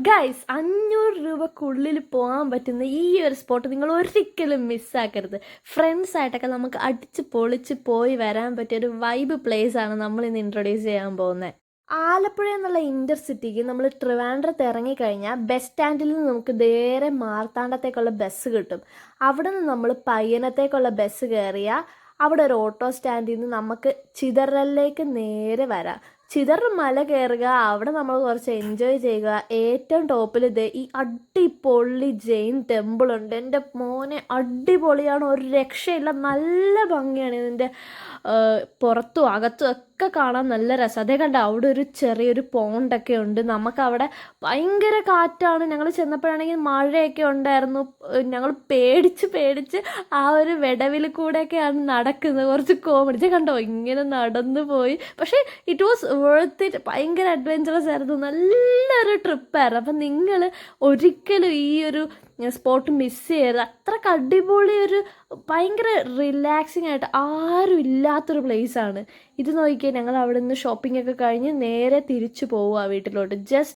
Guys 500 രൂപക്കുള്ളിൽ പോകാൻ പറ്റുന്ന ഈ ഒരു സ്പോട്ട് നിങ്ങൾ ഒരിക്കലും മിസ്സാക്കരുത്. ഫ്രണ്ട്സായിട്ടൊക്കെ നമുക്ക് അടിച്ച് പൊളിച്ച് പോയി വരാൻ പറ്റിയ ഒരു വൈബ് പ്ലേസ് ആണ് നമ്മൾ ഇന്ന് ഇൻട്രൊഡ്യൂസ് ചെയ്യാൻ പോകുന്നത്. ആലപ്പുഴ എന്നുള്ള ഇൻ്റർസിറ്റിക്ക് നമ്മൾ ട്രിവാൻഡ്രത്ത് ഇറങ്ങിക്കഴിഞ്ഞാൽ ബസ് സ്റ്റാൻഡിൽ നിന്ന് നമുക്ക് നേരെ മാർത്താണ്ഡത്തേക്കുള്ള ബസ് കിട്ടും. അവിടെ നിന്ന് നമ്മൾ പയ്യനത്തേക്കുള്ള ബസ് കയറിയാൽ അവിടെ ഒരു ഓട്ടോ സ്റ്റാൻഡിൽ നിന്ന് നമുക്ക് ചിതറലിലേക്ക് നേരെ വരാം. ചിതറൽ മല കയറുക, അവിടെ നമ്മൾ കുറച്ച് എൻജോയ് ചെയ്യുക. ഏറ്റവും ടോപ്പിൽ ഇത് ഈ അടിപൊളി ജെയിൻ ടെമ്പിൾ ഉണ്ട്. എൻ്റെ മോനെ അടിപൊളിയാണ്, ഒരു രക്ഷയില്ല. നല്ല ഭംഗിയാണ് ഇതിൻ്റെ പുറത്തും അകത്തും ഒക്കെ കാണാൻ നല്ല രസം. അതേ കണ്ട അവിടെ ഒരു ചെറിയൊരു പോണ്ടൊക്കെ ഉണ്ട്. നമുക്കവിടെ ഭയങ്കര കാറ്റാണ്. ഞങ്ങൾ ചെന്നപ്പോഴാണെങ്കിൽ മഴയൊക്കെ ഉണ്ടായിരുന്നു. ഞങ്ങൾ പേടിച്ച് ആ ഒരു വിടവിൽ കൂടെയൊക്കെയാണ് നടക്കുന്നത്. കുറച്ച് കോമഡി കണ്ടോ, ഇങ്ങനെ നടന്നു പോയി. പക്ഷേ ഇറ്റ് വാസ് വേർത്ത് ഇറ്റ്. ഭയങ്കര അഡ്വഞ്ചറസ് ആയിരുന്നു, നല്ലൊരു ട്രിപ്പായിരുന്നു. അപ്പം നിങ്ങൾ ഒരിക്കലും ഈ ഒരു സ്പോട്ട് മിസ് ചെയ്യരുത്. അത്രയ്ക്ക് അടിപൊളി ഒരു ഭയങ്കര റിലാക്സിങ് ആയിട്ട് ആരും ഇല്ലാത്തൊരു പ്ലേസാണ് ഇത്. നോക്കിയാൽ ഞങ്ങൾ അവിടെ നിന്ന് ഷോപ്പിംഗ് ഒക്കെ കഴിഞ്ഞ് നേരെ തിരിച്ചു പോവുക വീട്ടിലോട്ട്. ജസ്റ്റ്